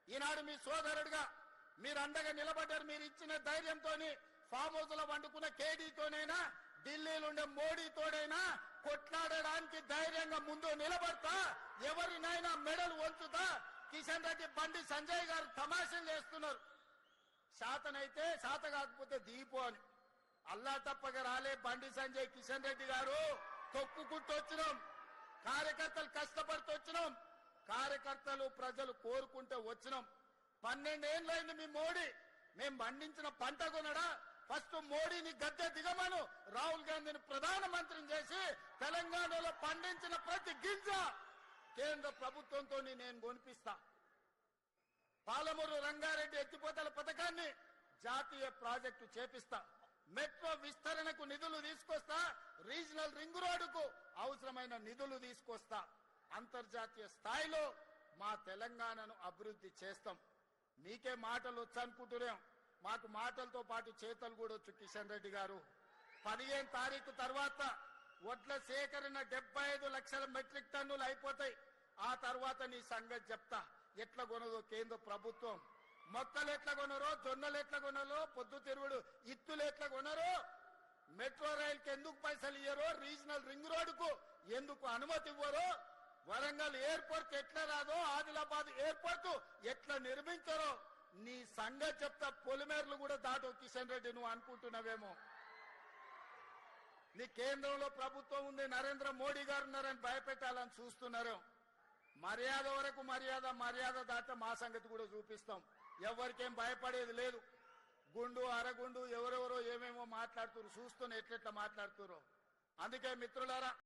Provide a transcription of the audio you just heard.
ఈనాడు మీ సోదరుడిగా మీరు అండగా నిలబడ్డారు. మీరు ఇచ్చిన ధైర్యంతో ఫామ్ హౌస్ లో వండుకున్న కేడీతోనైనా ఢిల్లీలో ఉండే మోడీతోడైనా కొట్లాడడానికి ధైర్యంగా ముందు నిలబడతా, ఎవరినైనా మెడలు వంచుతా. కిషన్ రెడ్డి బండి సంజయ్ గారు తమాషలు చేస్తున్నారు. శాతనైతే శాత కాకపోతే దీపు అని అల్లా తప్పగా రాలే. బండి సంజయ్ కిషన్ రెడ్డి గారు తొక్కుకుంటూ వచ్చినాం, కార్యకర్తలు కష్టపడుతూ వచ్చినాం, కార్యకర్తలు ప్రజలు కోరుకుంటూ వచ్చినాం. 12 ఏళ్ళైంది మీ మోడీ. మేము పండించిన పంట కొనడా? ఫస్ట్ మోడీని గద్దె దిగమను, రాహుల్ గాంధీని ప్రధానమంత్రిని చేసి తెలంగాణలో పండించిన ప్రతి గింజ కేంద్ర ప్రభుత్వంతో నేను కొనిపిస్తా. పాలమూరు రంగారెడ్డి ఎత్తిపోతల పథకాన్ని జాతీయ ప్రాజెక్టు చేపిస్తా. మెట్రో విస్తరణకు నిధులు తీసుకొస్తా. రీజనల్ రింగ్ రోడ్డుకు అవసరమైన నిధులు తీసుకొస్తా. అంతర్జాతీయ స్థాయిలో మా తెలంగాణను అభివృద్ధి చేస్తాం. మీకే మాటలు వచ్చనుకుంటున్నాం, మాకు మాటలతో పాటు చేతలు కూడా వచ్చు. కిషన్ రెడ్డి గారు 15 తారీఖు తర్వాత వడ్ల సేకరణ 75 లక్షల మెట్రిక్ టన్నులు అయిపోతాయి. ఆ తర్వాత నీ సంగతి చెప్తా. ఎట్లా కొనదో కేంద్ర ప్రభుత్వం, మొక్కలు ఎట్లా కొనరో, జొన్నలు ఎట్లా కొనరో, పొద్దు తిరుగుడు ఇత్తులు ఎట్లా కొనరో, మెట్రో రైలుకి ఎందుకు పైసలు ఇయ్యరో, రీజనల్ రింగ్ రోడ్డుకు ఎందుకు అనుమతి ఇవ్వరో, వరంగల్ ఎయిర్పోర్ట్ ఎట్లా రాదో, ఆదిలాబాద్ ఎయిర్పోర్ట్ ఎట్లా నిర్మించారో నీ సంగతి చెప్తా. పొలిమేర్లు కూడా దాటో కిషన్ రెడ్డి నువ్వు అనుకుంటున్నావేమో. నీ కేంద్రంలో ప్రభుత్వం ఉంది, నరేంద్ర మోడీ గారు ఉన్నారని భయపెట్టాలని చూస్తున్నారు. మర్యాద వరకు మర్యాద దాట మా సంగతి కూడా చూపిస్తాం. ఎవరికేం భయపడేది లేదు. గుండు అరగుండు ఎవరెవరో ఏమేమో మాట్లాడుతున్నారు, చూస్తూనే ఎట్లెట్లా మాట్లాడుతున్నారు. అందుకే మిత్రులారా,